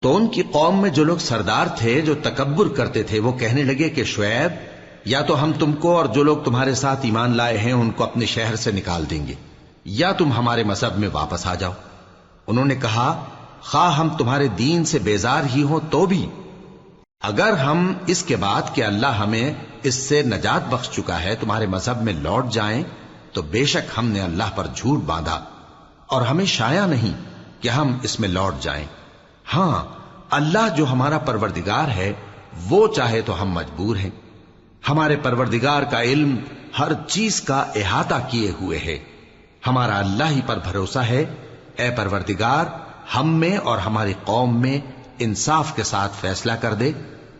تو ان کی قوم میں جو لوگ سردار تھے جو تکبر کرتے تھے وہ کہنے لگے کہ شعیب، یا تو ہم تم کو اور جو لوگ تمہارے ساتھ ایمان لائے ہیں ان کو اپنے شہر سے نکال دیں گے، یا تم ہمارے مذہب میں واپس آ جاؤ۔ انہوں نے کہا خواہ ہم تمہارے دین سے بیزار ہی ہوں تو بھی اگر ہم اس کے بعد کہ اللہ ہمیں اس سے نجات بخش چکا ہے تمہارے مذہب میں لوٹ جائیں تو بے شک ہم نے اللہ پر جھوٹ باندھا اور ہمیں شایع نہیں کہ ہم اس میں لوٹ جائیں۔ ہاں، اللہ جو ہمارا پروردگار ہے وہ چاہے تو ہم مجبور ہیں۔ ہمارے پروردگار کا علم ہر چیز کا احاطہ کیے ہوئے ہے۔ ہمارا اللہ ہی پر بھروسہ ہے۔ اے پروردگار، ہم میں اور ہماری قوم میں انصاف کے ساتھ فیصلہ کر دے،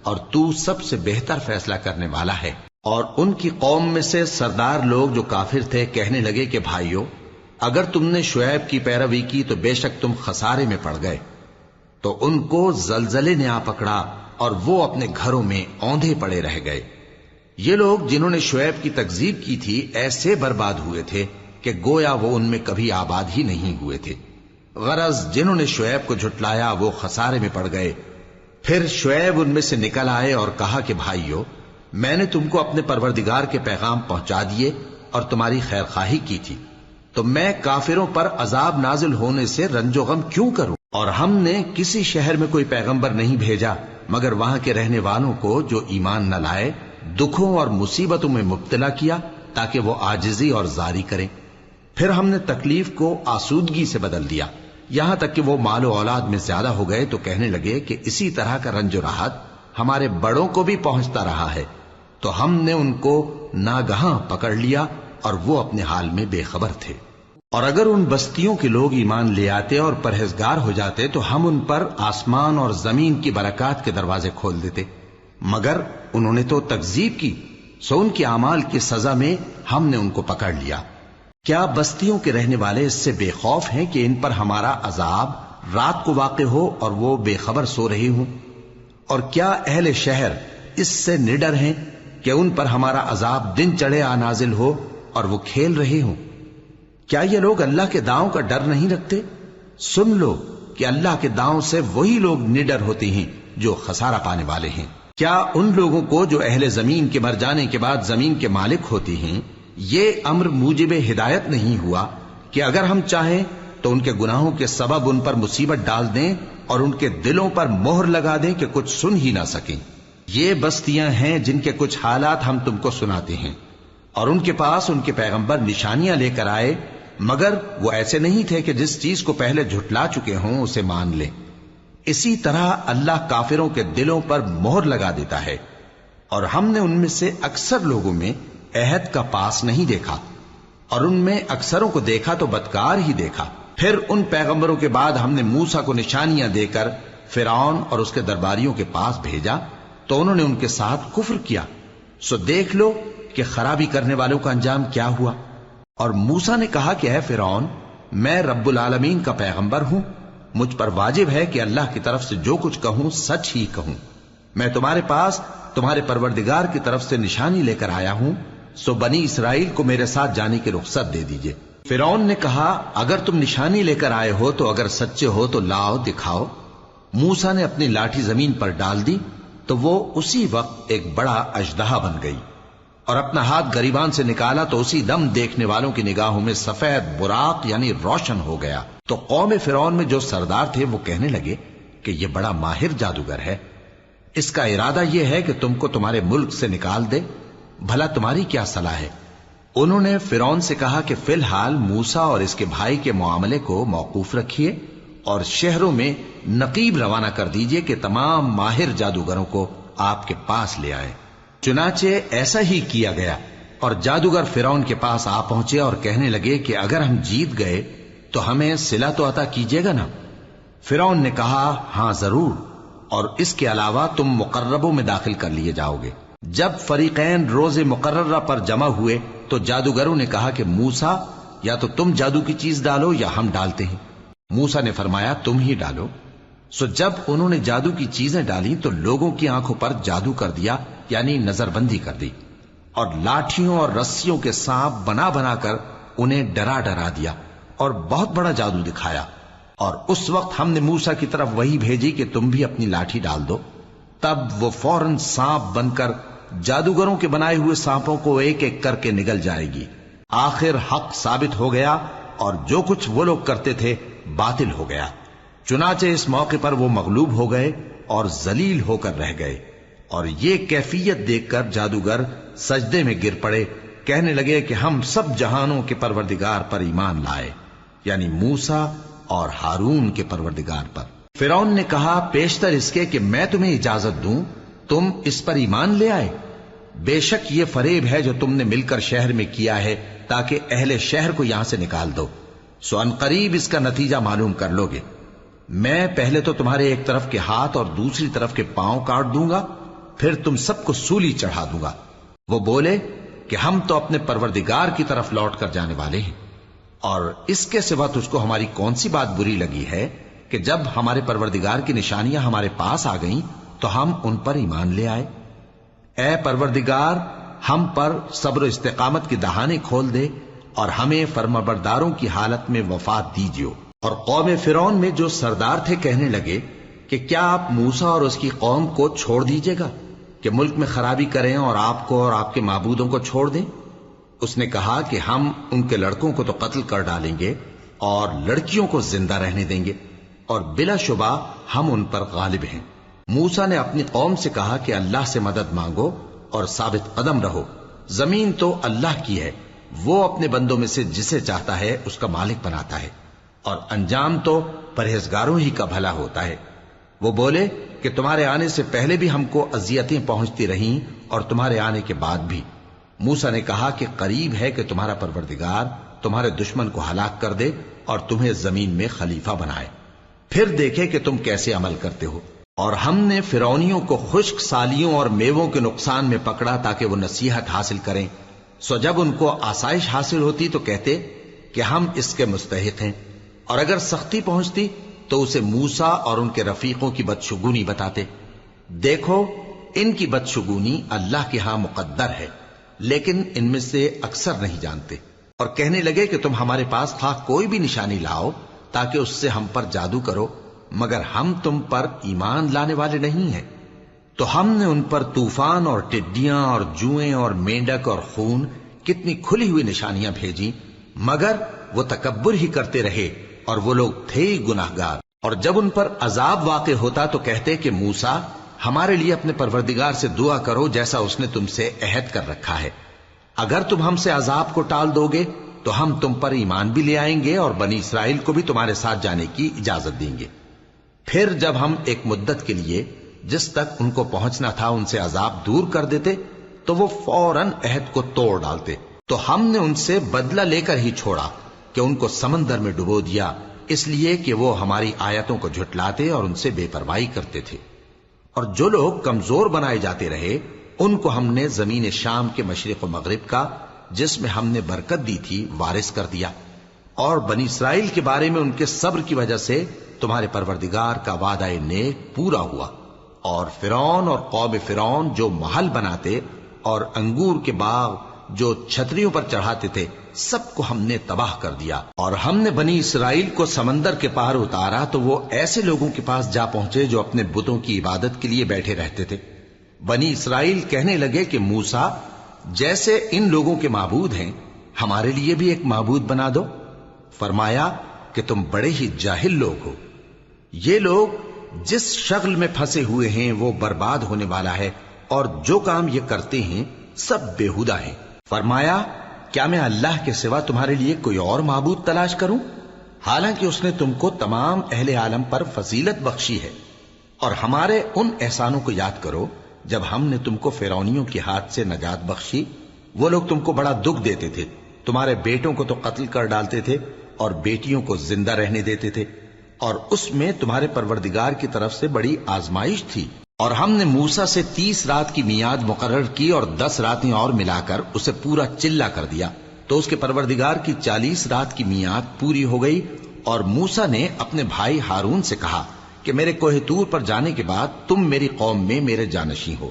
اور تو سب سے بہتر فیصلہ کرنے والا ہے۔ اور ان کی قوم میں سے سردار لوگ جو کافر تھے کہنے لگے کہ بھائیو، اگر تم نے شعیب کی پیروی کی تو بے شک تم خسارے میں پڑ گئے۔ تو ان کو زلزلے نے آ پکڑا اور وہ اپنے گھروں میں اوندھے پڑے رہ گئے۔ یہ لوگ جنہوں نے شعیب کی تکذیب کی تھی ایسے برباد ہوئے تھے کہ گویا وہ ان میں کبھی آباد ہی نہیں ہوئے تھے۔ غرض جنہوں نے شعیب کو جھٹلایا وہ خسارے میں پڑ گئے۔ پھر شعیب ان میں سے نکل آئے اور کہا کہ بھائیو، میں نے تم کو اپنے پروردگار کے پیغام پہنچا دیے اور تمہاری خیر خواہی کی تھی، تو میں کافروں پر عذاب نازل ہونے سے رنج و غم کیوں کروں؟ اور ہم نے کسی شہر میں کوئی پیغمبر نہیں بھیجا مگر وہاں کے رہنے والوں کو جو ایمان نہ لائے دکھوں اور مصیبتوں میں مبتلا کیا تاکہ وہ عاجزی اور زاری کریں۔ پھر ہم نے تکلیف کو آسودگی سے بدل دیا، یہاں تک کہ وہ مال و اولاد میں زیادہ ہو گئے تو کہنے لگے کہ اسی طرح کا رنج و راحت ہمارے بڑوں کو بھی پہنچتا رہا ہے۔ تو ہم نے ان کو ناگہاں پکڑ لیا اور وہ اپنے حال میں بے خبر تھے۔ اور اگر ان بستیوں کے لوگ ایمان لے آتے اور پرہیزگار ہو جاتے تو ہم ان پر آسمان اور زمین کی برکات کے دروازے کھول دیتے، مگر انہوں نے تو تکذیب کی، سو ان کے اعمال کی سزا میں ہم نے ان کو پکڑ لیا۔ کیا بستیوں کے رہنے والے اس سے بے خوف ہیں کہ ان پر ہمارا عذاب رات کو واقع ہو اور وہ بے خبر سو رہے ہوں؟ اور کیا اہل شہر اس سے نڈر ہیں کہ ان پر ہمارا عذاب دن چڑھے آ نازل ہو اور وہ کھیل رہے ہوں؟ کیا یہ لوگ اللہ کے داؤں کا ڈر نہیں رکھتے؟ سن لو کہ اللہ کے داؤں سے وہی لوگ نڈر ہوتے ہیں جو خسارہ پانے والے ہیں۔ کیا ان لوگوں کو جو اہل زمین کے مر جانے کے بعد زمین کے مالک ہوتے ہیں یہ امر موجب ہدایت نہیں ہوا کہ اگر ہم چاہیں تو ان کے گناہوں کے سبب ان پر مصیبت ڈال دیں اور ان کے دلوں پر مہر لگا دیں کہ کچھ سن ہی نہ سکیں؟ یہ بستیاں ہیں جن کے کچھ حالات ہم تم کو سناتے ہیں، اور ان کے پاس ان کے پیغمبر نشانیاں لے کر آئے، مگر وہ ایسے نہیں تھے کہ جس چیز کو پہلے جھٹلا چکے ہوں اسے مان لیں۔ اسی طرح اللہ کافروں کے دلوں پر مہر لگا دیتا ہے، اور ہم نے ان میں سے اکثر لوگوں میں عہد کا پاس نہیں دیکھا، اور ان میں اکثروں کو دیکھا تو بدکار ہی دیکھا۔ پھر ان پیغمبروں کے بعد ہم نے موسیٰ کو نشانیاں دے کر فرعون اور اس کے درباریوں کے پاس بھیجا تو انہوں نے ان کے ساتھ کفر کیا، سو دیکھ لو کہ خرابی کرنے والوں کا انجام کیا ہوا۔ اور موسیٰ نے کہا کہ اے فرعون، میں رب العالمین کا پیغمبر ہوں، مجھ پر واجب ہے کہ اللہ کی طرف سے جو کچھ کہوں سچ ہی کہوں۔ میں تمہارے پاس تمہارے پروردگار کی طرف سے نشانی لے کر آیا ہوں، سو بنی اسرائیل کو میرے ساتھ جانے کی رخصت دے دیجئے۔ فرعون نے کہا اگر تم نشانی لے کر آئے ہو تو اگر سچے ہو تو لاؤ دکھاؤ۔ موسیٰ نے اپنی لاٹھی زمین پر ڈال دی تو وہ اسی وقت ایک بڑا اژدہا بن گئی، اور اپنا ہاتھ گریبان سے نکالا تو اسی دم دیکھنے والوں کی نگاہوں میں سفید براق یعنی روشن ہو گیا۔ تو قوم فرعون میں جو سردار تھے وہ کہنے لگے کہ یہ بڑا ماہر جادوگر ہے، اس کا ارادہ یہ ہے کہ تم کو تمہارے ملک سے نکال دے، بھلا تمہاری کیا صلاح ہے؟ انہوں نے فرعون سے کہا کہ فی الحال موسیٰ اور اس کے بھائی کے معاملے کو موقوف رکھیے اور شہروں میں نقیب روانہ کر دیجئے کہ تمام ماہر جادوگروں کو آپ کے پاس لے آئے۔ چنانچہ ایسا ہی کیا گیا، اور جادوگر فرعون کے پاس آ پہنچے اور کہنے لگے کہ اگر ہم جیت گئے تو ہمیں صلہ تو عطا کیجیے گا نا؟ فرعون نے کہا ہاں ضرور، اور اس کے علاوہ تم مقربوں میں داخل کر لیے جاؤ گے۔ جب فریقین روز مقررہ پر جمع ہوئے تو جادوگروں نے کہا کہ موسیٰ یا تو تم جادو کی چیز ڈالو یا ہم ڈالتے ہیں۔ موسیٰ نے فرمایا تم ہی ڈالو۔ سو جب انہوں نے جادو کی چیزیں ڈالی تو لوگوں کی آنکھوں پر جادو کر دیا، یعنی نظر بندی کر دی، اور لاٹھیوں اور رسیوں کے سانپ بنا بنا کر انہیں ڈرا ڈرا دیا اور بہت بڑا جادو دکھایا۔ اور اس وقت ہم نے موسیٰ کی طرف وہی بھیجی کہ تم بھی اپنی لاٹھی ڈال دو، تب وہ فوراً سانپ بن کر جادوگروں کے بنائے ہوئے سانپوں کو ایک ایک کر کے نگل جائے گی۔ آخر حق ثابت ہو گیا اور جو کچھ وہ لوگ کرتے تھے باطل ہو گیا۔ چنانچہ اس موقع پر وہ مغلوب ہو گئے اور ذلیل ہو کر رہ گئے، اور یہ کیفیت دیکھ کر جادوگر سجدے میں گر پڑے، کہنے لگے کہ ہم سب جہانوں کے پروردگار پر ایمان لائے، یعنی موسیٰ اور ہارون کے پروردگار پر۔ فرعون نے کہا پیشتر اس کے کہ میں تمہیں اجازت دوں تم اس پر ایمان لے آئے، بے شک یہ فریب ہے جو تم نے مل کر شہر میں کیا ہے تاکہ اہل شہر کو یہاں سے نکال دو، سو ان قریب اس کا نتیجہ معلوم کر لو گے۔ میں پہلے تو تمہارے ایک طرف کے ہاتھ اور دوسری طرف کے پاؤں کاٹ دوں گا، پھر تم سب کو سولی چڑھا دوں گا۔ وہ بولے کہ ہم تو اپنے پروردگار کی طرف لوٹ کر جانے والے ہیں، اور اس کے سوا تجھ کو ہماری کون سی بات بری لگی ہے کہ جب ہمارے پروردگار کی نشانیاں ہمارے پاس آ گئیں تو ہم ان پر ایمان لے آئے؟ اے پروردگار، ہم پر صبر و استقامت کی دہانے کھول دے اور ہمیں فرمانبرداروں کی حالت میں وفات دیجیو۔ اور قوم فرعون میں جو سردار تھے کہنے لگے کہ کیا آپ موسیٰ اور اس کی قوم کو چھوڑ دیجیے گا کہ ملک میں خرابی کریں اور آپ کو اور آپ کے معبودوں کو چھوڑ دیں؟ اس نے کہا کہ ہم ان کے لڑکوں کو تو قتل کر ڈالیں گے اور لڑکیوں کو زندہ رہنے دیں گے، اور بلا شبہ ہم ان پر غالب ہیں۔ موسیٰ نے اپنی قوم سے کہا کہ اللہ سے مدد مانگو اور ثابت قدم رہو، زمین تو اللہ کی ہے، وہ اپنے بندوں میں سے جسے چاہتا ہے اس کا مالک بناتا ہے، اور انجام تو پرہیزگاروں ہی کا بھلا ہوتا ہے۔ وہ بولے کہ تمہارے آنے سے پہلے بھی ہم کو اذیتیں پہنچتی رہیں اور تمہارے آنے کے بعد بھی۔ موسیٰ نے کہا کہ قریب ہے کہ تمہارا پروردگار تمہارے دشمن کو ہلاک کر دے اور تمہیں زمین میں خلیفہ بنائے، پھر دیکھے کہ تم کیسے عمل کرتے ہو۔ اور ہم نے فرعونیوں کو خشک سالیوں اور میووں کے نقصان میں پکڑا تاکہ وہ نصیحت حاصل کریں، سو جب ان کو آسائش حاصل ہوتی تو کہتے کہ ہم اس کے مستحق ہیں، اور اگر سختی پہنچتی تو اسے موسیٰ اور ان کے رفیقوں کی بدشگونی بتاتے۔ دیکھو ان کی بدشگونی اللہ کے ہاں مقدر ہے، لیکن ان میں سے اکثر نہیں جانتے۔ اور کہنے لگے کہ تم ہمارے پاس خواہ کوئی بھی نشانی لاؤ تاکہ اس سے ہم پر جادو کرو، مگر ہم تم پر ایمان لانے والے نہیں ہیں۔ تو ہم نے ان پر طوفان اور ٹڈیاں اور جوئیں اور مینڈک اور خون کتنی کھلی ہوئی نشانیاں بھیجی، مگر وہ تکبر ہی کرتے رہے اور وہ لوگ تھے ہی گناہگار۔ اور جب ان پر عذاب واقع ہوتا تو کہتے کہ موسیٰ ہمارے لیے اپنے پروردگار سے دعا کرو جیسا اس نے تم سے عہد کر رکھا ہے، اگر تم ہم سے عذاب کو ٹال دو گے تو ہم تم پر ایمان بھی لے آئیں گے اور بنی اسرائیل کو بھی تمہارے ساتھ جانے کی اجازت دیں گے۔ پھر جب ہم ایک مدت کے لیے جس تک ان کو پہنچنا تھا ان سے عذاب دور کر دیتے تو وہ فوراً عہد کو توڑ ڈالتے، تو ہم نے ان سے بدلہ لے کر ہی چھوڑا کہ ان کو سمندر میں ڈبو دیا، اس لیے کہ وہ ہماری آیتوں کو جھٹلاتے اور ان سے بے پرواہی کرتے تھے۔ اور جو لوگ کمزور بنائے جاتے رہے ان کو ہم نے زمین شام کے مشرق و مغرب کا جس میں ہم نے برکت دی تھی وارث کر دیا، اور بنی اسرائیل کے بارے میں ان کے صبر کی وجہ سے تمہارے پروردگار کا وعدہ نیک پورا ہوا۔ اور فرعون اور قوم فرعون جو محل بناتے اور انگور کے باغ جو چھتریوں پر چڑھاتے تھے سب کو ہم نے تباہ کر دیا۔ اور ہم نے بنی اسرائیل کو سمندر کے پار اتارا تو وہ ایسے لوگوں کے پاس جا پہنچے جو اپنے بتوں کی عبادت کے لیے بیٹھے رہتے تھے۔ بنی اسرائیل کہنے لگے کہ موسیٰ جیسے ان لوگوں کے معبود ہیں ہمارے لیے بھی ایک معبود بنا دو۔ فرمایا کہ تم بڑے ہی جاہل لوگ ہو، یہ لوگ جس شغل میں پھنسے ہوئے ہیں وہ برباد ہونے والا ہے، اور جو کام یہ کرتے ہیں سب بےہودہ ہیں۔ فرمایا کیا میں اللہ کے سوا تمہارے لیے کوئی اور معبود تلاش کروں، حالانکہ اس نے تم کو تمام اہل عالم پر فضیلت بخشی ہے۔ اور ہمارے ان احسانوں کو یاد کرو جب ہم نے تم کو فرعونیوں کے ہاتھ سے نجات بخشی، وہ لوگ تم کو بڑا دکھ دیتے تھے، تمہارے بیٹوں کو تو قتل کر ڈالتے تھے اور بیٹیوں کو زندہ رہنے دیتے تھے، اور اس میں تمہارے پروردگار کی طرف سے بڑی آزمائش تھی۔ اور ہم نے موسیٰ سے 30 رات کی میعاد مقرر کی اور 10 راتیں اور ملا کر اسے پورا چلا کر دیا، تو اس کے پروردگار کی 40 رات کی میعاد پوری ہو گئی۔ اور موسیٰ نے اپنے بھائی ہارون سے کہا کہ میرے کوہ طور پر جانے کے بعد تم میری قوم میں میرے جانشین ہو،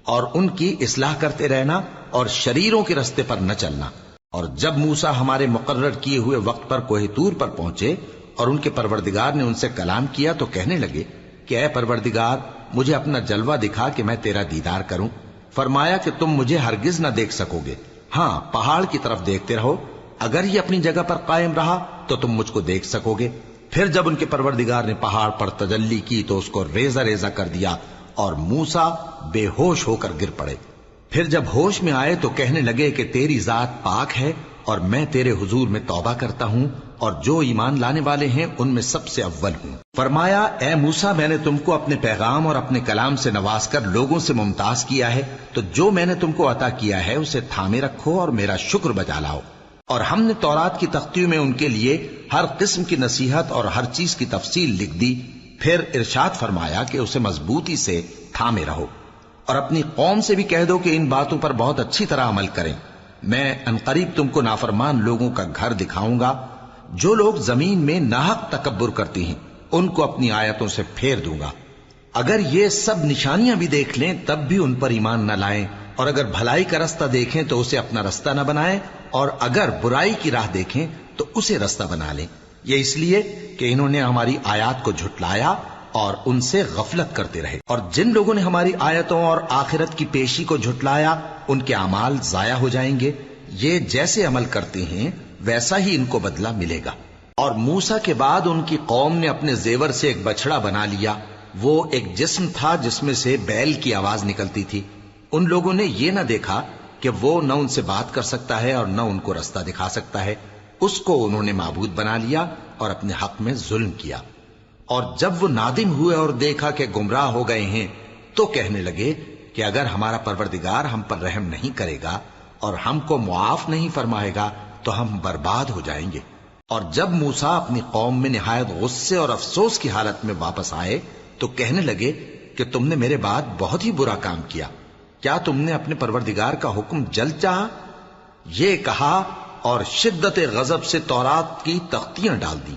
اور ان کی اصلاح کرتے رہنا اور شریروں کے رستے پر نہ چلنا۔ اور جب موسیٰ ہمارے مقرر کیے ہوئے وقت پر کوہ طور پر پہنچے اور ان کے پروردگار نے ان سے کلام کیا تو کہنے لگے کہ اے پروردگار مجھے اپنا جلوہ دکھا کہ میں تیرا دیدار کروں۔ فرمایا کہ تم مجھے ہرگز نہ دیکھ سکو گے، ہاں پہاڑ کی طرف دیکھتے رہو، اگر یہ اپنی جگہ پر قائم رہا تو تم مجھ کو دیکھ سکو گے۔ پھر جب ان کے پروردگار نے پہاڑ پر تجلی کی تو اس کو ریزہ ریزہ کر دیا اور موسیٰ بے ہوش ہو کر گر پڑے۔ پھر جب ہوش میں آئے تو کہنے لگے کہ تیری ذات پاک ہے اور میں تیرے حضور میں توبہ کرتا ہوں اور جو ایمان لانے والے ہیں ان میں سب سے اول ہوں۔ فرمایا اے موسیٰ میں نے تم کو اپنے پیغام اور اپنے کلام سے نواز کر لوگوں سے ممتاز کیا ہے، تو جو میں نے تم کو عطا کیا ہے اسے تھامے رکھو اور میرا شکر بجا لاؤ۔ اور ہم نے تورات کی تختیوں میں ان کے لیے ہر قسم کی نصیحت اور ہر چیز کی تفصیل لکھ دی۔ پھر ارشاد فرمایا کہ اسے مضبوطی سے تھامے رہو اور اپنی قوم سے بھی کہہ دو کہ ان باتوں پر بہت اچھی طرح عمل کریں۔ میں انقریب تم کو نافرمان لوگوں کا گھر دکھاؤں گا، جو لوگ زمین میں ناحق تکبر کرتی ہیں ان کو اپنی آیتوں سے پھیر دوں گا۔ اگر یہ سب نشانیاں بھی دیکھ لیں تب بھی ان پر ایمان نہ لائیں، اور اگر بھلائی کا رستہ دیکھیں تو اسے اپنا رستہ نہ بنائیں، اور اگر برائی کی راہ دیکھیں تو اسے رستہ بنا لیں۔ یہ اس لیے کہ انہوں نے ہماری آیات کو جھٹلایا اور ان سے غفلت کرتے رہے، اور جن لوگوں نے ہماری آیتوں اور آخرت کی پیشی کو جھٹلایا ان کے اعمال ضائع ہو جائیں گے۔ یہ جیسے عمل کرتے ہیں ویسا ہی ان کو بدلہ ملے گا۔ اور موسیٰ کے بعد ان کی قوم نے اپنے زیور سے ایک بچڑا بنا لیا، وہ ایک جسم تھا جس میں سے بیل کی آواز نکلتی تھی۔ ان لوگوں نے یہ نہ دیکھا کہ وہ نہ ان سے بات کر سکتا ہے اور نہ ان کو رستہ دکھا سکتا ہے، اس کو انہوں نے معبود بنا لیا اور اپنے حق میں ظلم کیا۔ اور جب وہ نادم ہوئے اور دیکھا کہ گمراہ ہو گئے ہیں تو کہنے لگے کہ اگر ہمارا پروردگار ہم پر رحم نہیں کرے گا اور ہم کو معاف نہیں فرمائے گا تو ہم برباد ہو جائیں گے۔ اور جب موسیٰ اپنی قوم میں نہایت غصے اور افسوس کی حالت میں واپس آئے تو کہنے لگے کہ تم نے میرے بعد بہت ہی برا کام کیا، کیا تم نے اپنے پروردگار کا حکم جلد چاہا؟ یہ کہا اور شدت غضب سے تورات کی تختیاں ڈال دی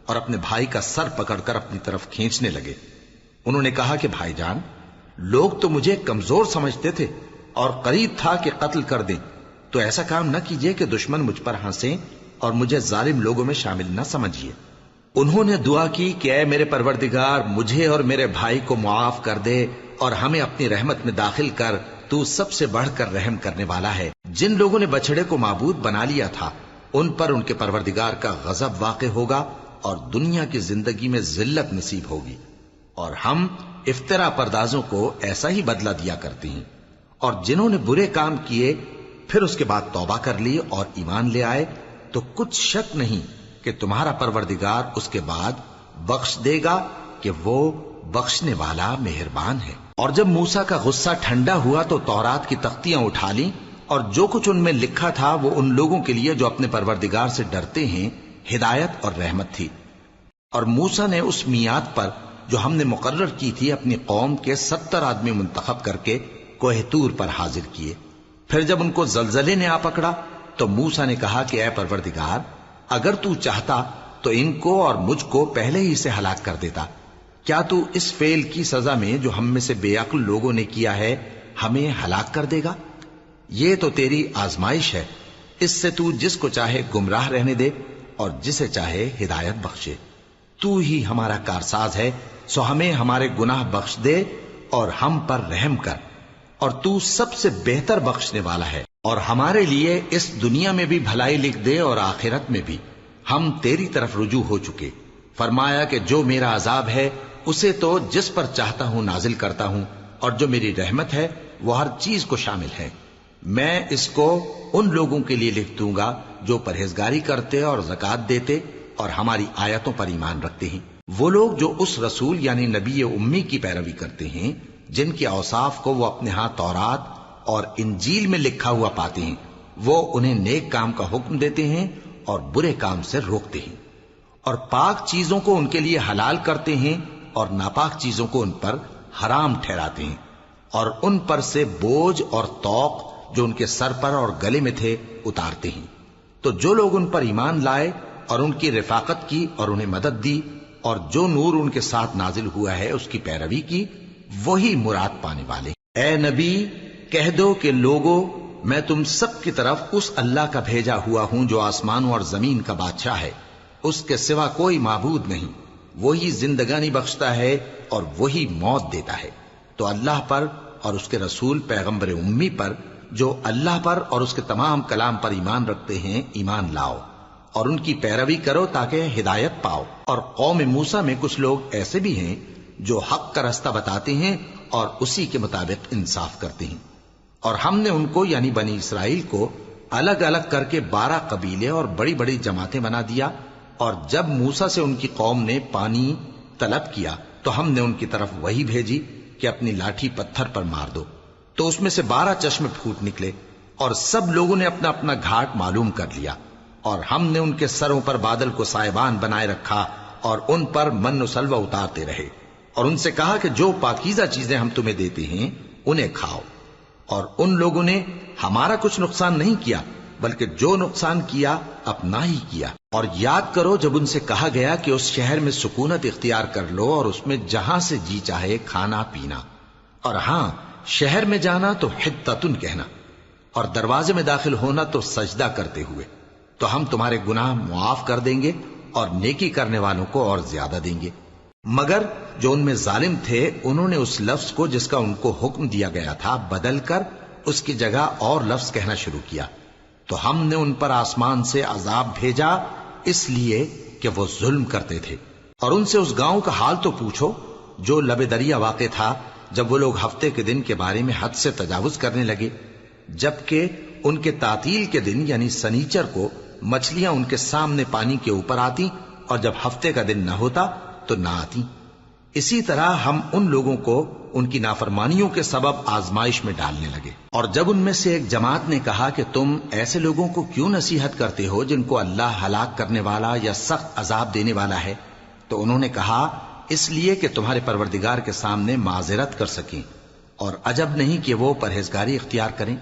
اور اپنے بھائی کا سر پکڑ کر اپنی طرف کھینچنے لگے۔ انہوں نے کہا کہ بھائی جان، لوگ تو مجھے کمزور سمجھتے تھے اور قریب تھا کہ قتل کر دیں، تو ایسا کام نہ کیجیے کہ دشمن مجھ پر ہنسیں اور مجھے ظالم لوگوں میں شامل نہ سمجھیے۔ انہوں نے دعا کی کہ اے میرے پروردگار مجھے اور میرے بھائی کو معاف کر دے اور ہمیں اپنی رحمت میں داخل کر، تو سب سے بڑھ کر رحم کرنے والا ہے۔ جن لوگوں نے بچڑے کو معبود بنا لیا تھا ان پر ان کے پروردگار کا غضب واقع ہوگا اور دنیا کی زندگی میں ذلت نصیب ہوگی، اور ہم افترا پردازوں کو ایسا ہی بدلہ دیا کرتے ہیں۔ اور جنہوں نے برے کام کیے پھر اس کے بعد توبہ کر لی اور ایمان لے آئے تو کچھ شک نہیں کہ تمہارا پروردگار اس کے بعد بخش دے گا کہ وہ بخشنے والا مہربان ہے۔ اور جب موسیٰ کا غصہ ٹھنڈا ہوا تو تورات کی تختیاں اٹھا لیں، اور جو کچھ ان میں لکھا تھا وہ ان لوگوں کے لیے جو اپنے پروردگار سے ڈرتے ہیں ہدایت اور رحمت تھی۔ اور موسیٰ نے اس میعاد پر جو ہم نے مقرر کی تھی اپنی قوم کے 70 آدمی منتخب کر کے کوہ طور پر حاضر کیے۔ پھر جب ان کو زلزلے نے آ پکڑا تو موسیٰ نے کہا کہ اے پروردگار اگر تو چاہتا تو ان کو اور مجھ کو پہلے ہی سے ہلاک کر دیتا، کیا تو اس فعل کی سزا میں جو ہم میں سے بے عقل لوگوں نے کیا ہے ہمیں ہلاک کر دے گا؟ یہ تو تیری آزمائش ہے، اس سے تو جس کو چاہے گمراہ رہنے دے اور جسے چاہے ہدایت بخشے۔ تو ہی ہمارا کارساز ہے، سو ہمیں ہمارے گناہ بخش دے اور ہم پر رحم کر، اور تو سب سے بہتر بخشنے والا ہے، اور ہمارے لیے اس دنیا میں بھی بھلائی لکھ دے اور آخرت میں بھی، ہم تیری طرف رجوع ہو چکے۔ فرمایا کہ جو میرا عذاب ہے اسے تو جس پر چاہتا ہوں نازل کرتا ہوں، اور جو میری رحمت ہے وہ ہر چیز کو شامل ہے۔ میں اس کو ان لوگوں کے لیے لکھ دوں گا جو پرہیزگاری کرتے اور زکوٰۃ دیتے اور ہماری آیتوں پر ایمان رکھتے ہیں، وہ لوگ جو اس رسول یعنی نبی امی کی پیروی کرتے ہیں جن کے اوصاف کو وہ اپنے ہاں تورات اور انجیل میں لکھا ہوا پاتے ہیں، وہ انہیں نیک کام کا حکم دیتے ہیں اور برے کام سے روکتے ہیں، اور پاک چیزوں کو ان کے لیے حلال کرتے ہیں اور ناپاک چیزوں کو ان پر حرام ٹھہراتے ہیں، اور ان پر سے بوجھ اور طوق جو ان کے سر پر اور گلے میں تھے اتارتے ہیں۔ تو جو لوگ ان پر ایمان لائے اور ان کی رفاقت کی اور انہیں مدد دی اور جو نور ان کے ساتھ نازل ہوا ہے اس کی پیروی کی، وہی مراد پانے والے۔ اے نبی کہہ دو کہ لوگو میں تم سب کی طرف اس اللہ کا بھیجا ہوا ہوں جو آسمانوں اور زمین کا بادشاہ ہے، اس کے سوا کوئی معبود نہیں، وہی زندگانی بخشتا ہے اور وہی موت دیتا ہے۔ تو اللہ پر اور اس کے رسول پیغمبر امی پر جو اللہ پر اور اس کے تمام کلام پر ایمان رکھتے ہیں ایمان لاؤ اور ان کی پیروی کرو تاکہ ہدایت پاؤ۔ اور قوم موسیٰ میں کچھ لوگ ایسے بھی ہیں جو حق کا راستہ بتاتے ہیں اور اسی کے مطابق انصاف کرتے ہیں۔ اور ہم نے ان کو یعنی بنی اسرائیل کو الگ الگ کر کے 12 قبیلے اور بڑی بڑی جماعتیں بنا دیا، اور جب موسیٰ سے ان کی قوم نے پانی طلب کیا تو ہم نے ان کی طرف وہی بھیجی کہ اپنی لاٹھی پتھر پر مار دو، تو اس میں سے 12 چشمے پھوٹ نکلے، اور سب لوگوں نے اپنا اپنا گھاٹ معلوم کر لیا، اور ہم نے ان کے سروں پر بادل کو سائبان بنائے رکھا اور ان پر من و سلوہ اتارتے رہے، اور ان سے کہا کہ جو پاکیزہ چیزیں ہم تمہیں دیتے ہیں انہیں کھاؤ۔ اور ان لوگوں نے ہمارا کچھ نقصان نہیں کیا بلکہ جو نقصان کیا اپنا ہی کیا۔ اور یاد کرو جب ان سے کہا گیا کہ اس شہر میں سکونت اختیار کر لو اور اس میں جہاں سے جی چاہے کھانا پینا، اور ہاں شہر میں جانا تو حطتن کہنا، اور دروازے میں داخل ہونا تو سجدہ کرتے ہوئے، تو ہم تمہارے گناہ معاف کر دیں گے اور نیکی کرنے والوں کو اور زیادہ دیں گے۔ مگر جو ان میں ظالم تھے انہوں نے اس لفظ کو جس کا ان کو حکم دیا گیا تھا بدل کر اس کی جگہ اور لفظ کہنا شروع کیا، تو ہم نے ان پر آسمان سے عذاب بھیجا اس لیے کہ وہ ظلم کرتے تھے۔ اور ان سے اس گاؤں کا حال تو پوچھو جو لب دریا واقع تھا، جب وہ لوگ ہفتے کے دن کے بارے میں حد سے تجاوز کرنے لگے، جبکہ ان کے تعطیل کے دن یعنی سنیچر کو مچھلیاں ان کے سامنے پانی کے اوپر آتی، اور جب ہفتے کا دن نہ ہوتا تو نہ آتی۔ اسی طرح ہم ان لوگوں کو ان کی نافرمانیوں کے سبب آزمائش میں ڈالنے لگے۔ اور جب ان میں سے ایک جماعت نے کہا کہ تم ایسے لوگوں کو کیوں نصیحت کرتے ہو جن کو اللہ ہلاک کرنے والا یا سخت عذاب دینے والا ہے، تو انہوں نے کہا اس لیے کہ تمہارے پروردگار کے سامنے معذرت کر سکیں، اور عجب نہیں کہ وہ پرہیزگاری اختیار کریں۔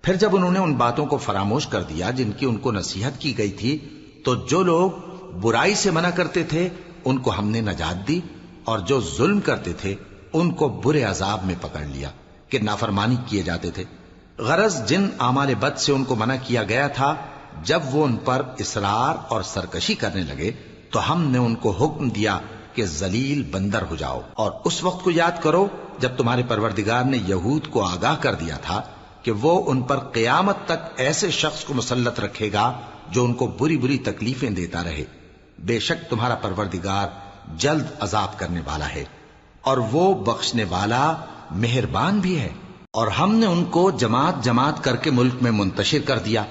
پھر جب انہوں نے ان باتوں کو فراموش کر دیا جن کی ان کو نصیحت کی گئی تھی، تو جو لوگ برائی سے منع کرتے تھے ان کو ہم نے نجات دی، اور جو ظلم کرتے تھے ان کو برے عذاب میں پکڑ لیا کہ نافرمانی کیے جاتے تھے۔ غرض جن اعمال بد سے ان کو منع کیا گیا تھا، جب وہ ان پر اصرار اور سرکشی کرنے لگے تو ہم نے ان کو حکم دیا کہ ذلیل بندر ہو جاؤ۔ اور اس وقت کو یاد کرو جب تمہارے پروردگار نے یہود کو آگاہ کر دیا تھا کہ وہ ان پر قیامت تک ایسے شخص کو مسلط رکھے گا جو ان کو بری بری تکلیفیں دیتا رہے۔ بے شک تمہارا پروردگار جلد عذاب کرنے والا ہے، اور وہ بخشنے والا مہربان بھی ہے۔ اور ہم نے ان کو جماعت جماعت کر کے ملک میں منتشر کر دیا،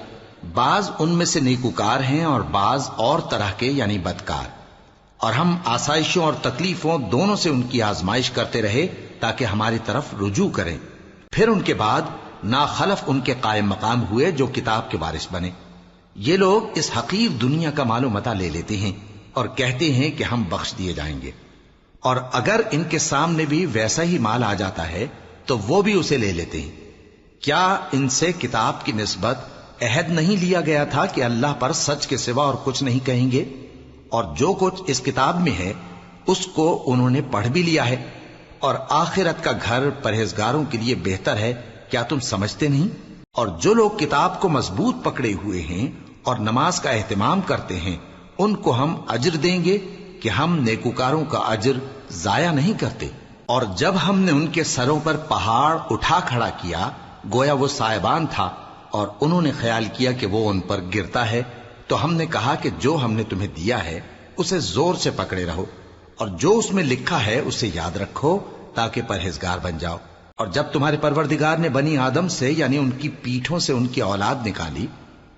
بعض ان میں سے نیکوکار ہیں اور بعض اور طرح کے یعنی بدکار، اور ہم آسائشوں اور تکلیفوں دونوں سے ان کی آزمائش کرتے رہے تاکہ ہماری طرف رجوع کریں۔ پھر ان کے بعد ناخلف ان کے قائم مقام ہوئے جو کتاب کے وارث بنے۔ یہ لوگ اس حقیر دنیا کا مال و متاع لے لیتے ہیں اور کہتے ہیں کہ ہم بخش دیے جائیں گے، اور اگر ان کے سامنے بھی ویسا ہی مال آ جاتا ہے تو وہ بھی اسے لے لیتے ہیں۔ کیا ان سے کتاب کی نسبت عہد نہیں لیا گیا تھا کہ اللہ پر سچ کے سوا اور کچھ نہیں کہیں گے؟ اور جو کچھ اس کتاب میں ہے اس کو انہوں نے پڑھ بھی لیا ہے، اور آخرت کا گھر پرہیزگاروں کے لیے بہتر ہے، کیا تم سمجھتے نہیں؟ اور جو لوگ کتاب کو مضبوط پکڑے ہوئے ہیں اور نماز کا اہتمام کرتے ہیں ان کو ہم اجر دیں گے کہ ہم نیکوکاروں کا اجر ضائع نہیں کرتے۔ اور جب ہم نے ان کے سروں پر پہاڑ اٹھا کھڑا کیا گویا وہ سائبان تھا، اور انہوں نے خیال کیا کہ وہ ان پر گرتا ہے، تو ہم نے کہا کہ جو ہم نے تمہیں دیا ہے اسے زور سے پکڑے رہو، اور جو اس میں لکھا ہے اسے یاد رکھو تاکہ پرہیزگار بن جاؤ۔ اور جب تمہارے پروردگار نے بنی آدم سے یعنی ان کی پیٹھوں سے ان کی اولاد نکالی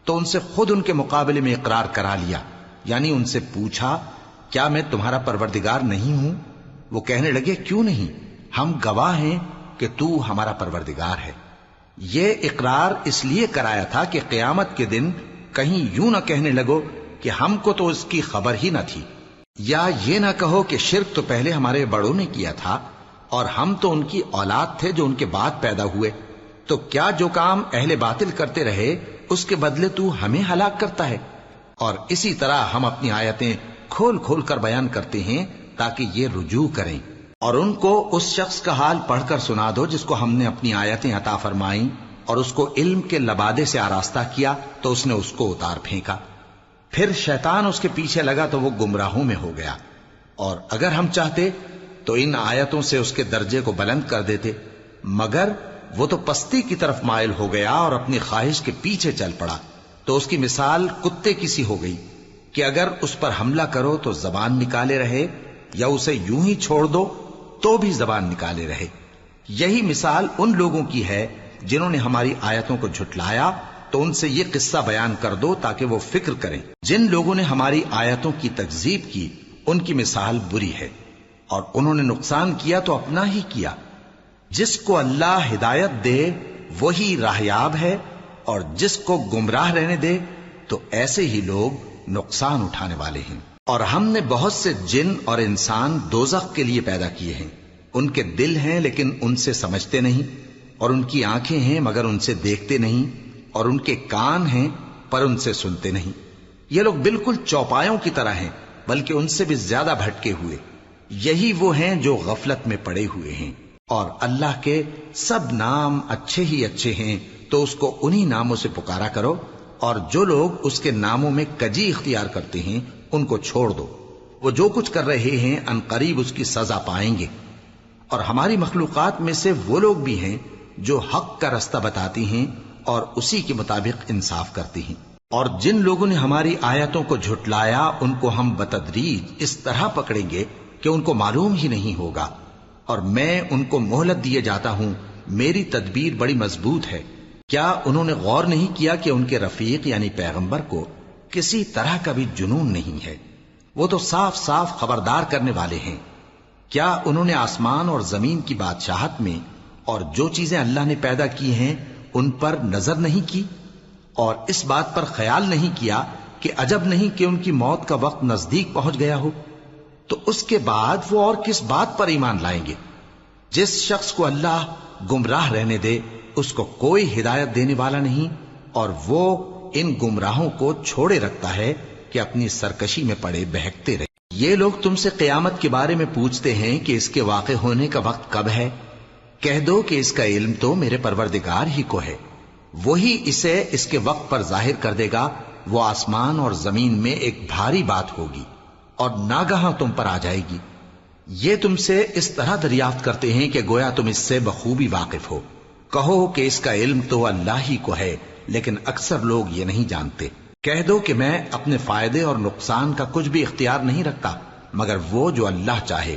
تو ان سے خود ان کے مقابلے میں اقرار کرا لیا، یعنی ان سے پوچھا کیا میں تمہارا پروردگار نہیں ہوں؟ وہ کہنے لگے کیوں نہیں، ہم گواہ ہیں کہ تو ہمارا پروردگار ہے۔ یہ اقرار اس لیے کرایا تھا کہ قیامت کے دن کہیں یوں نہ کہنے لگو کہ ہم کو تو اس کی خبر ہی نہ تھی، یا یہ نہ کہو کہ شرک تو پہلے ہمارے بڑوں نے کیا تھا اور ہم تو ان کی اولاد تھے جو ان کے بعد پیدا ہوئے، تو کیا جو کام اہل باطل کرتے رہے اس کے بدلے تو ہمیں ہلاک کرتا ہے؟ اور اسی طرح ہم اپنی آیتیں کھول کھول کر بیان کرتے ہیں تاکہ یہ رجوع کریں۔ اور ان کو اس شخص کا حال پڑھ کر سنا دو جس کو ہم نے اپنی آیتیں عطا فرمائیں اور اس کو علم کے لبادے سے آراستہ کیا تو اس نے اس کو اتار پھینکا، پھر شیطان اس کے پیچھے لگا تو وہ گمراہوں میں ہو گیا، اور اگر ہم چاہتے تو ان آیتوں سے اس کے درجے کو بلند کر دیتے، مگر وہ تو پستی کی طرف مائل ہو گیا اور اپنی خواہش کے پیچھے چل پڑا، تو اس کی مثال کتے کی سی ہو گئی کہ اگر اس پر حملہ کرو تو زبان نکالے رہے، یا اسے یوں ہی چھوڑ دو تو بھی زبان نکالے رہے۔ یہی مثال ان لوگوں کی ہے جنہوں نے ہماری آیتوں کو جھٹلایا، تو ان سے یہ قصہ بیان کر دو تاکہ وہ فکر کریں۔ جن لوگوں نے ہماری آیتوں کی تکذیب کی ان کی مثال بری ہے، اور انہوں نے نقصان کیا تو اپنا ہی کیا۔ جس کو اللہ ہدایت دے وہی راہیاب ہے، اور جس کو گمراہ رہنے دے تو ایسے ہی لوگ نقصان اٹھانے والے ہیں۔ اور ہم نے بہت سے جن اور انسان دوزخ کے لیے پیدا کیے ہیں، ان کے دل ہیں لیکن ان سے سمجھتے نہیں، اور ان کی آنکھیں ہیں مگر ان سے دیکھتے نہیں، اور ان کے کان ہیں پر ان سے سنتے نہیں۔ یہ لوگ بالکل چوپایوں کی طرح ہیں، بلکہ ان سے بھی زیادہ بھٹکے ہوئے۔ یہی وہ ہیں جو غفلت میں پڑے ہوئے ہیں۔ اور اللہ کے سب نام اچھے ہی اچھے ہیں، تو اس کو انہی ناموں سے پکارا کرو، اور جو لوگ اس کے ناموں میں کجی اختیار کرتے ہیں ان کو چھوڑ دو۔ وہ جو کچھ کر رہے ہیں ان قریب اس کی سزا پائیں گے۔ اور ہماری مخلوقات میں سے وہ لوگ بھی ہیں جو حق کا رستہ بتاتی ہیں اور اسی کے مطابق انصاف کرتی ہیں۔ اور جن لوگوں نے ہماری آیتوں کو جھٹلایا ان کو ہم بتدریج اس طرح پکڑیں گے کہ ان کو معلوم ہی نہیں ہوگا، اور میں ان کو مہلت دیے جاتا ہوں، میری تدبیر بڑی مضبوط ہے۔ کیا انہوں نے غور نہیں کیا کہ ان کے رفیق یعنی پیغمبر کو کسی طرح کا بھی جنون نہیں ہے؟ وہ تو صاف صاف خبردار کرنے والے ہیں۔ کیا انہوں نے آسمان اور زمین کی بادشاہت میں اور جو چیزیں اللہ نے پیدا کی ہیں ان پر نظر نہیں کی، اور اس بات پر خیال نہیں کیا کہ عجب نہیں کہ ان کی موت کا وقت نزدیک پہنچ گیا ہو؟ تو اس کے بعد وہ اور کس بات پر ایمان لائیں گے؟ جس شخص کو اللہ گمراہ رہنے دے اس کو کوئی ہدایت دینے والا نہیں، اور وہ ان گمراہوں کو چھوڑے رکھتا ہے کہ اپنی سرکشی میں پڑے بہکتے رہے۔ یہ لوگ تم سے قیامت کے بارے میں پوچھتے ہیں کہ اس کے واقع ہونے کا وقت کب ہے؟ کہہ دو کہ اس کا علم تو میرے پروردگار ہی کو ہے، وہی اسے اس کے وقت پر ظاہر کر دے گا۔ وہ آسمان اور زمین میں ایک بھاری بات ہوگی اور ناگہاں تم پر آ جائے گی۔ یہ تم سے اس طرح دریافت کرتے ہیں کہ گویا تم اس سے بخوبی واقف ہو۔ کہو کہ اس کا علم تو اللہ ہی کو ہے، لیکن اکثر لوگ یہ نہیں جانتے۔ کہہ دو کہ میں اپنے فائدے اور نقصان کا کچھ بھی اختیار نہیں رکھتا مگر وہ جو اللہ چاہے،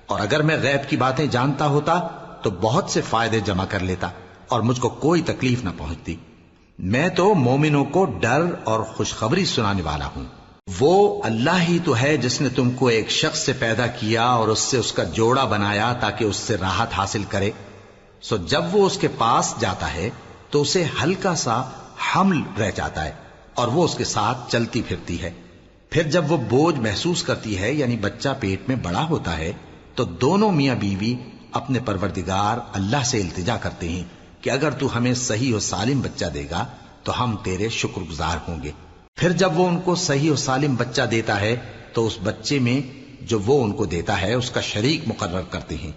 اور اگر میں غیب کی باتیں جانتا ہوتا تو بہت سے فائدے جمع کر لیتا اور مجھ کو کوئی تکلیف نہ پہنچتی۔ میں تو مومنوں کو ڈر اور خوشخبری سنانے والا ہوں۔ وہ اللہ ہی تو ہے جس نے تم کو ایک شخص سے پیدا کیا اور اس سے اس کا جوڑا بنایا تاکہ اس سے راحت حاصل کرے۔ سو جب وہ اس کے پاس جاتا ہے تو اسے ہلکا سا حمل رہ جاتا ہے اور وہ اس کے ساتھ چلتی پھرتی ہے۔ پھر جب وہ بوجھ محسوس کرتی ہے یعنی بچہ پیٹ میں بڑا ہوتا ہے تو دونوں میاں بیوی اپنے پروردگار اللہ سے التجا کرتے ہیں کہ اگر تو ہمیں صحیح و سالم بچہ دے گا تو ہم تیرے شکر گزار ہوں گے۔ پھر جب وہ ان کو صحیح و سالم بچہ دیتا ہے تو اس بچے میں جو وہ ان کو دیتا ہے اس کا شریک مقرر کرتے ہیں۔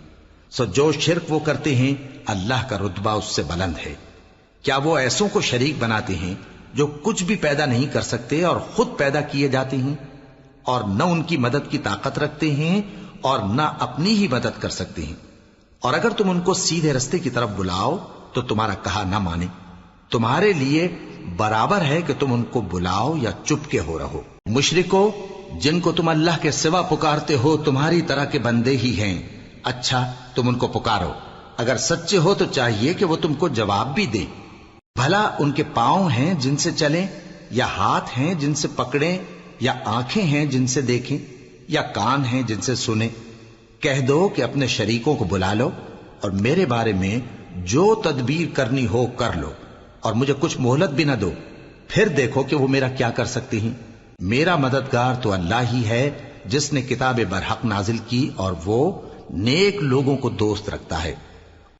سو جو شرک وہ کرتے ہیں اللہ کا رتبہ اس سے بلند ہے۔ کیا وہ ایسوں کو شریک بناتے ہیں جو کچھ بھی پیدا نہیں کر سکتے اور خود پیدا کیے جاتے ہیں، اور نہ ان کی مدد کی طاقت رکھتے ہیں اور نہ اپنی ہی مدد کر سکتے ہیں؟ اور اگر تم ان کو سیدھے رستے کی طرف بلاؤ تو تمہارا کہا نہ مانے۔ تمہارے لیے برابر ہے کہ تم ان کو بلاؤ یا چپ کے ہو رہو۔ مشرکو، جن کو تم اللہ کے سوا پکارتے ہو تمہاری طرح کے بندے ہی ہیں۔ اچھا تم ان کو پکارو، اگر سچے ہو تو چاہیے کہ وہ تم کو جواب بھی دیں۔ بھلا ان کے پاؤں ہیں جن سے چلیں، یا ہاتھ ہیں جن سے پکڑیں، یا آنکھیں ہیں جن سے دیکھیں، یا کان ہیں جن سے سنیں؟ کہہ دو کہ اپنے شریکوں کو بلا لو اور میرے بارے میں جو تدبیر کرنی ہو کر لو، اور مجھے کچھ مہلت بھی نہ دو، پھر دیکھو کہ وہ میرا کیا کر سکتے ہیں۔ میرا مددگار تو اللہ ہی ہے جس نے کتاب برحق نازل کی، اور وہ نیک لوگوں کو دوست رکھتا ہے۔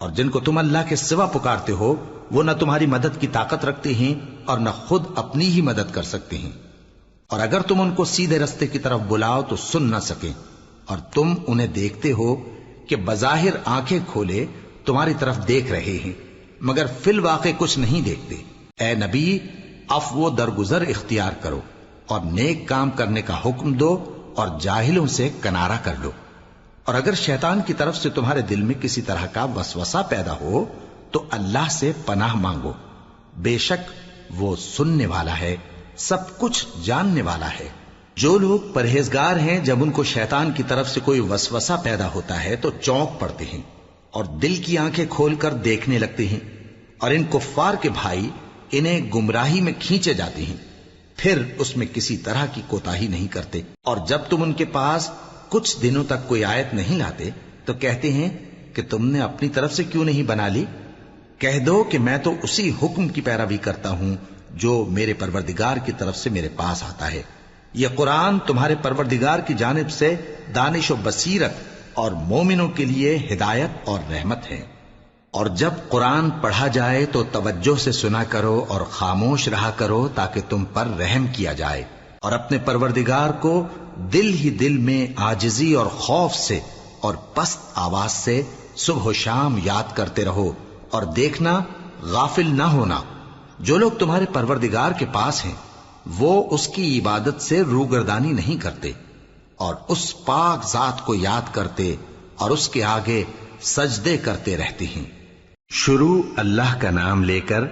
اور جن کو تم اللہ کے سوا پکارتے ہو وہ نہ تمہاری مدد کی طاقت رکھتے ہیں اور نہ خود اپنی ہی مدد کر سکتے ہیں، اور اگر تم ان کو سیدھے رستے کی طرف بلاؤ تو سن نہ سکیں، اور تم انہیں دیکھتے ہو کہ بظاہر آنکھیں کھولے تمہاری طرف دیکھ رہے ہیں مگر فی الواقع کچھ نہیں دیکھتے۔ اے نبی، عفو و درگزر اختیار کرو، اور نیک کام کرنے کا حکم دو اور جاہلوں سے کنارہ کر لو۔ اور اگر شیطان کی طرف سے تمہارے دل میں کسی طرح کا وسوسہ پیدا ہو تو اللہ سے پناہ مانگو، بے شک وہ سننے والا ہے، سب کچھ جاننے والا ہے۔ جو لوگ پرہیزگار ہیں جب ان کو شیطان کی طرف سے کوئی وسوسہ پیدا ہوتا ہے تو چونک پڑتے ہیں اور دل کی آنکھیں کھول کر دیکھنے لگتے ہیں، اور ان کفار کے بھائی انہیں گمراہی میں کھینچے جاتے ہیں، پھر اس میں کسی طرح کی کوتاہی نہیں کرتے۔ اور جب تم ان کے پاس کچھ دنوں تک کوئی آیت نہیں لاتے تو کہتے ہیں کہ تم نے اپنی طرف سے کیوں نہیں بنا لی؟ کہہ دو کہ میں تو اسی حکم کی پیروی کرتا ہوں جو میرے پروردگار کی طرف سے میرے پاس آتا ہے۔ یہ قرآن تمہارے پروردگار کی جانب سے دانش و بصیرت اور مومنوں کے لیے ہدایت اور رحمت ہے۔ اور جب قرآن پڑھا جائے تو توجہ سے سنا کرو اور خاموش رہا کرو تاکہ تم پر رحم کیا جائے، اور اپنے پروردگار کو دل ہی دل میں عاجزی اور خوف سے اور پست آواز سے صبح و شام یاد کرتے رہو، اور دیکھنا غافل نہ ہونا۔ جو لوگ تمہارے پروردگار کے پاس ہیں وہ اس کی عبادت سے روگردانی نہیں کرتے اور اس پاک ذات کو یاد کرتے اور اس کے آگے سجدے کرتے رہتے ہیں۔ شروع اللہ کا نام لے کر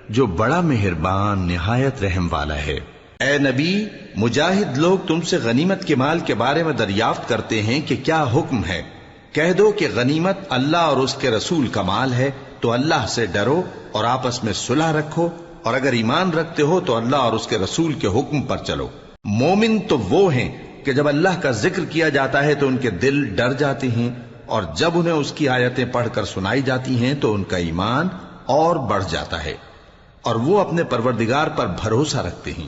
جو بڑا مہربان نہایت رحم والا ہے۔ اے نبی، مجاہد لوگ تم سے غنیمت کے مال کے بارے میں دریافت کرتے ہیں کہ کیا حکم ہے۔ کہہ دو کہ غنیمت اللہ اور اس کے رسول کا مال ہے، تو اللہ سے ڈرو اور آپس میں صلح رکھو، اور اگر ایمان رکھتے ہو تو اللہ اور اس کے رسول کے حکم پر چلو۔ مومن تو وہ ہیں کہ جب اللہ کا ذکر کیا جاتا ہے تو ان کے دل ڈر جاتے ہیں، اور جب انہیں اس کی آیتیں پڑھ کر سنائی جاتی ہیں تو ان کا ایمان اور بڑھ جاتا ہے، اور وہ اپنے پروردگار پر بھروسہ رکھتے ہیں،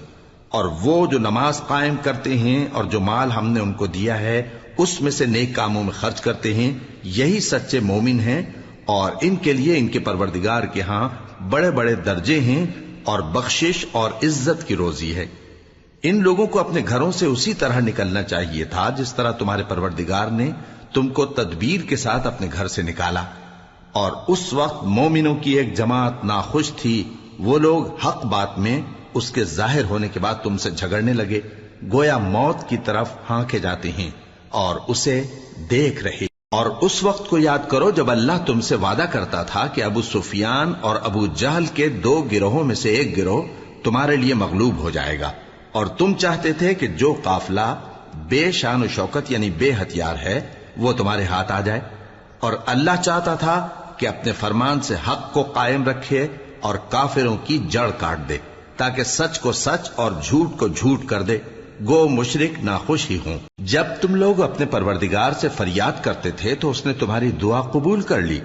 اور وہ جو نماز قائم کرتے ہیں اور جو مال ہم نے ان کو دیا ہے اس میں سے نیک کاموں میں خرچ کرتے ہیں، یہی سچے مومن ہیں، اور ان کے لیے ان کے پروردگار کے ہاں بڑے بڑے درجے ہیں اور بخشش اور عزت کی روزی ہے۔ ان لوگوں کو اپنے گھروں سے اسی طرح نکلنا چاہیے تھا جس طرح تمہارے پروردگار نے تم کو تدبیر کے ساتھ اپنے گھر سے نکالا، اور اس وقت مومنوں کی ایک جماعت ناخوش تھی، وہ لوگ حق بات میں اس کے ظاہر ہونے کے بعد تم سے جھگڑنے لگے، گویا موت کی طرف ہانکے جاتے ہیں اور اسے دیکھ رہے۔ اور اس وقت کو یاد کرو جب اللہ تم سے وعدہ کرتا تھا کہ ابو سفیان اور ابو جہل کے 2 گروہوں میں سے ایک گروہ تمہارے لیے مغلوب ہو جائے گا، اور تم چاہتے تھے کہ جو قافلہ بے شان و شوکت یعنی بے ہتھیار ہے وہ تمہارے ہاتھ آ جائے، اور اللہ چاہتا تھا کہ اپنے فرمان سے حق کو قائم رکھے اور کافروں کی جڑ کاٹ دے، تاکہ سچ کو سچ اور جھوٹ کو جھوٹ کر دے، گو مشرک ناخوش ہی ہوں۔ جب تم لوگ اپنے پروردگار سے فریاد کرتے تھے تو اس نے تمہاری دعا قبول کر لی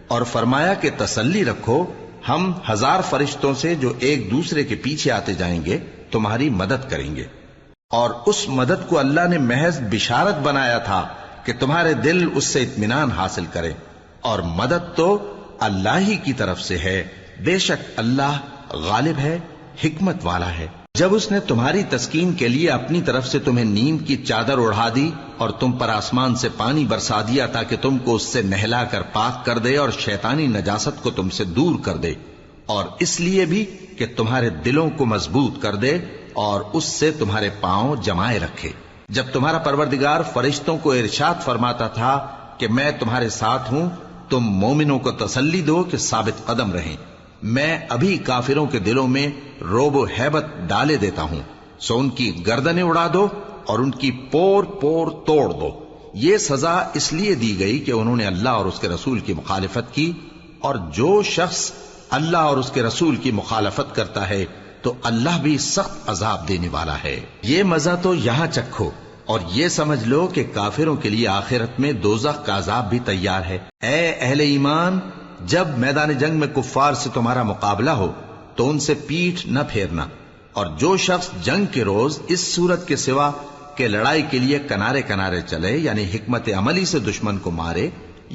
اور فرمایا کہ تسلی رکھو، ہم 1000 فرشتوں سے جو ایک دوسرے کے پیچھے آتے جائیں گے تمہاری مدد کریں گے۔ اور اس مدد کو اللہ نے محض بشارت بنایا تھا کہ تمہارے دل اس سے اطمینان حاصل کرے، اور مدد تو اللہ ہی کی طرف سے ہے، بے شک اللہ غالب ہے، حکمت والا ہے۔ جب اس نے تمہاری تسکین کے لیے اپنی طرف سے تمہیں نیند کی چادر اڑھا دی اور تم پر آسمان سے پانی برسا دیا تاکہ تم کو اس سے نہلا کر پاک کر دے اور شیطانی نجاست کو تم سے دور کر دے، اور اس لیے بھی کہ تمہارے دلوں کو مضبوط کر دے اور اس سے تمہارے پاؤں جمائے رکھے، جب تمہارا پروردگار فرشتوں کو ارشاد فرماتا تھا کہ میں تمہارے ساتھ ہوں، تم مومنوں کو تسلی دو کہ ثابت قدم رہیں، میں ابھی کافروں کے دلوں میں روب و ہیبت ڈالے دیتا ہوں، سو ان کی گردنیں اڑا دو اور ان کی پور پور توڑ دو۔ یہ سزا اس لیے دی گئی کہ انہوں نے اللہ اور اس کے رسول کی مخالفت کی، اور جو شخص اللہ اور اس کے رسول کی مخالفت کرتا ہے تو اللہ بھی سخت عذاب دینے والا ہے۔ یہ مزہ تو یہاں چکھو اور یہ سمجھ لو کہ کافروں کے لیے آخرت میں دوزخ کا عذاب بھی تیار ہے۔ اے اہل ایمان، جب میدان جنگ میں کفار سے تمہارا مقابلہ ہو تو ان سے پیٹھ نہ پھیرنا، اور جو شخص جنگ کے روز اس صورت کے سوا کہ لڑائی کے لیے کنارے کنارے چلے یعنی حکمت عملی سے دشمن کو مارے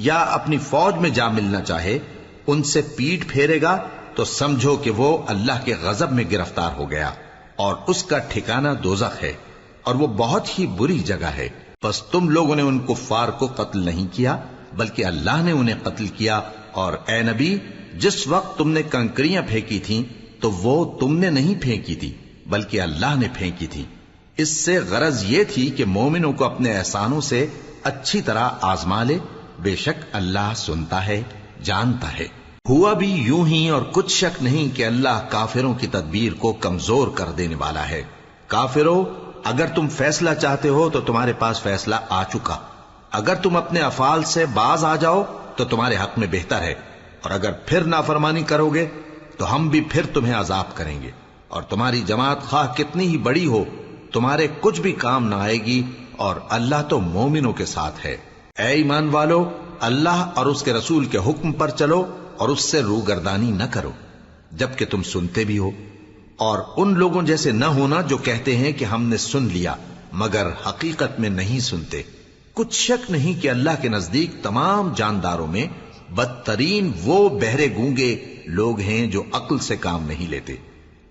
یا اپنی فوج میں جا ملنا چاہے، ان سے پیٹھ پھیرے گا تو سمجھو کہ وہ اللہ کے غضب میں گرفتار ہو گیا، اور اس کا ٹھکانہ دوزخ ہے، اور وہ بہت ہی بری جگہ ہے۔ بس تم لوگوں نے ان کفار کو قتل نہیں کیا بلکہ اللہ نے انہیں قتل کیا، اور اے نبی، جس وقت تم نے کنکریاں پھینکی تھیں تو وہ تم نے نہیں پھینکی تھی بلکہ اللہ نے پھینکی تھی، اس سے غرض یہ تھی کہ مومنوں کو اپنے احسانوں سے اچھی طرح آزما لے. بے شک اللہ سنتا ہے، جانتا ہے. ہوا بھی یوں ہی، اور کچھ شک نہیں کہ اللہ کافروں کی تدبیر کو کمزور کر دینے والا ہے. کافروں، اگر تم فیصلہ چاہتے ہو تو تمہارے پاس فیصلہ آ چکا. اگر تم اپنے افعال سے باز آ جاؤ تو تمہارے حق میں بہتر ہے، اور اگر پھر نافرمانی کرو گے تو ہم بھی پھر تمہیں عذاب کریں گے. اور تمہاری جماعت خواہ کتنی ہی بڑی ہو تمہارے کچھ بھی کام نہ آئے گی، اور اللہ تو مومنوں کے ساتھ ہے. اے ایمان والو، اللہ اور اس کے رسول کے حکم پر چلو اور اس سے روگردانی نہ کرو جبکہ تم سنتے بھی ہو، اور ان لوگوں جیسے نہ ہونا جو کہتے ہیں کہ ہم نے سن لیا مگر حقیقت میں نہیں سنتے. کچھ شک نہیں کہ اللہ کے نزدیک تمام جانداروں میں بدترین وہ بہرے گونگے لوگ ہیں جو عقل سے کام نہیں لیتے.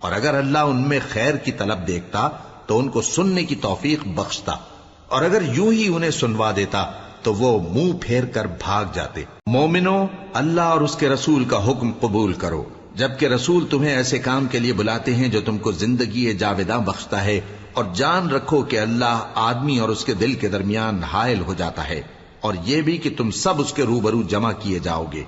اور اگر اللہ ان میں خیر کی طلب دیکھتا تو ان کو سننے کی توفیق بخشتا، اور اگر یوں ہی انہیں سنوا دیتا تو وہ منہ پھیر کر بھاگ جاتے. مومنوں، اللہ اور اس کے رسول کا حکم قبول کرو جبکہ رسول تمہیں ایسے کام کے لیے بلاتے ہیں جو تم کو زندگی جاوداں بخشتا ہے. اور جان رکھو کہ اللہ آدمی اور اس کے دل کے درمیان حائل ہو جاتا ہے، اور یہ بھی کہ تم سب اس کے روبرو جمع کیے جاؤ گے.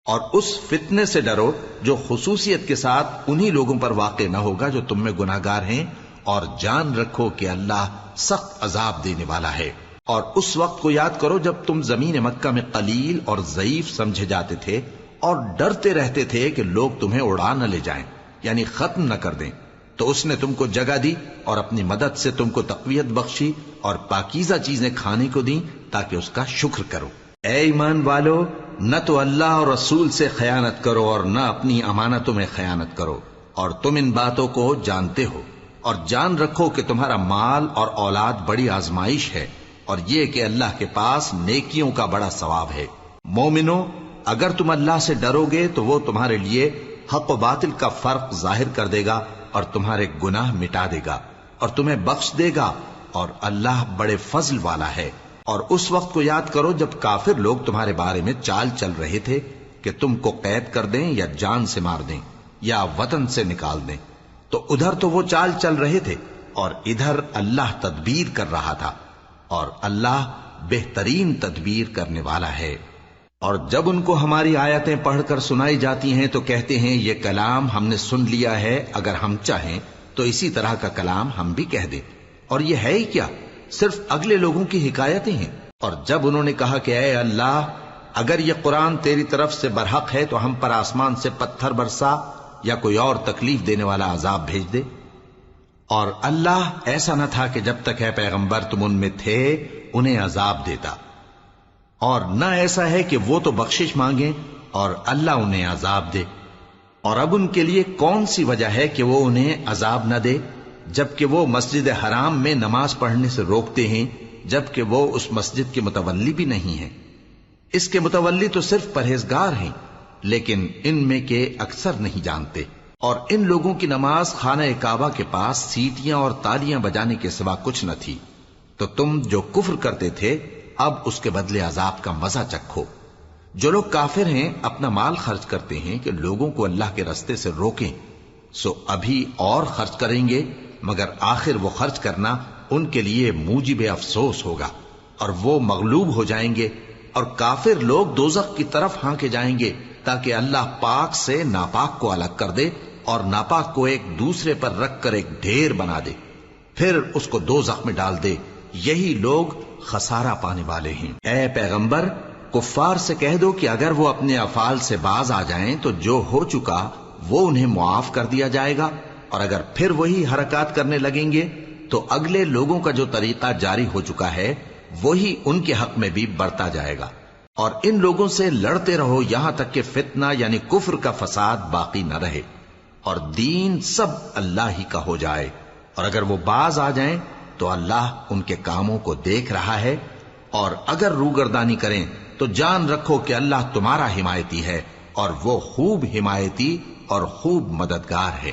اور اس فتنے سے ڈرو جو خصوصیت کے ساتھ انہی لوگوں پر واقع نہ ہوگا جو تم میں گناہگار ہیں، اور جان رکھو کہ اللہ سخت عذاب دینے والا ہے. اور اس وقت کو یاد کرو جب تم زمین مکہ میں قلیل اور ضعیف سمجھے جاتے تھے اور ڈرتے رہتے تھے کہ لوگ تمہیں اڑا نہ لے جائیں، یعنی ختم نہ کر دیں. تو اس نے تم کو جگہ دی اور اپنی مدد سے تم کو تقویت بخشی اور پاکیزہ چیزیں کھانے کو دیں تاکہ اس کا شکر کرو. اے ایمان والو، نہ تو اللہ اور رسول سے خیانت کرو اور نہ اپنی امانتوں میں خیانت کرو، اور تم ان باتوں کو جانتے ہو. اور جان رکھو کہ تمہارا مال اور اولاد بڑی آزمائش ہے، اور یہ کہ اللہ کے پاس نیکیوں کا بڑا ثواب ہے. مومنو، اگر تم اللہ سے ڈرو گے تو وہ تمہارے لیے حق و باطل کا فرق ظاہر کر دے گا اور تمہارے گناہ مٹا دے گا اور تمہیں بخش دے گا، اور اللہ بڑے فضل والا ہے. اور اس وقت کو یاد کرو جب کافر لوگ تمہارے بارے میں چال چل رہے تھے کہ تم کو قید کر دیں یا جان سے مار دیں یا وطن سے نکال دیں. تو ادھر تو وہ چال چل رہے تھے اور ادھر اللہ تدبیر کر رہا تھا، اور اللہ بہترین تدبیر کرنے والا ہے. اور جب ان کو ہماری آیتیں پڑھ کر سنائی جاتی ہیں تو کہتے ہیں یہ کلام ہم نے سن لیا ہے، اگر ہم چاہیں تو اسی طرح کا کلام ہم بھی کہہ دیں. اور یہ ہے ہی کیا، صرف اگلے لوگوں کی حکایتیں ہیں. اور جب انہوں نے کہا کہ اے اللہ، اگر یہ قرآن تیری طرف سے برحق ہے تو ہم پر آسمان سے پتھر برسا یا کوئی اور تکلیف دینے والا عذاب بھیج دے. اور اللہ ایسا نہ تھا کہ جب تک اے پیغمبر تم ان میں تھے انہیں عذاب دیتا، اور نہ ایسا ہے کہ وہ تو بخشش مانگیں اور اللہ انہیں عذاب دے. اور اب ان کے لیے کون سی وجہ ہے کہ وہ انہیں عذاب نہ دے جبکہ وہ مسجد حرام میں نماز پڑھنے سے روکتے ہیں، جبکہ وہ اس مسجد کے متولی بھی نہیں ہیں. اس کے متولی تو صرف پرہیزگار ہیں، لیکن ان میں کے اکثر نہیں جانتے. اور ان لوگوں کی نماز خانہ کعبہ کے پاس سیٹیاں اور تالیاں بجانے کے سوا کچھ نہ تھی. تو تم جو کفر کرتے تھے اب اس کے بدلے عذاب کا مزہ چکھو. جو لوگ کافر ہیں اپنا مال خرچ کرتے ہیں کہ لوگوں کو اللہ کے رستے سے روکیں، سو ابھی اور خرچ کریں گے، مگر آخر وہ خرچ کرنا ان کے لیے موجب افسوس ہوگا اور وہ مغلوب ہو جائیں گے. اور کافر لوگ دوزخ کی طرف ہانکے جائیں گے تاکہ اللہ پاک سے ناپاک کو الگ کر دے اور ناپاک کو ایک دوسرے پر رکھ کر ایک ڈھیر بنا دے، پھر اس کو دوزخ میں ڈال دے. یہی لوگ خسارہ پانے والے ہیں. اے پیغمبر، کفار سے کہہ دو کہ اگر وہ اپنے افعال سے باز آ جائیں تو جو ہو چکا وہ انہیں معاف کر دیا جائے گا، اور اگر پھر وہی حرکات کرنے لگیں گے تو اگلے لوگوں کا جو طریقہ جاری ہو چکا ہے وہی ان کے حق میں بھی برتا جائے گا. اور ان لوگوں سے لڑتے رہو یہاں تک کہ فتنہ یعنی کفر کا فساد باقی نہ رہے اور دین سب اللہ ہی کا ہو جائے. اور اگر وہ باز آ جائیں تو اللہ ان کے کاموں کو دیکھ رہا ہے، اور اگر روگردانی کریں تو جان رکھو کہ اللہ تمہارا حمایتی ہے، اور وہ خوب حمایتی اور خوب مددگار ہے.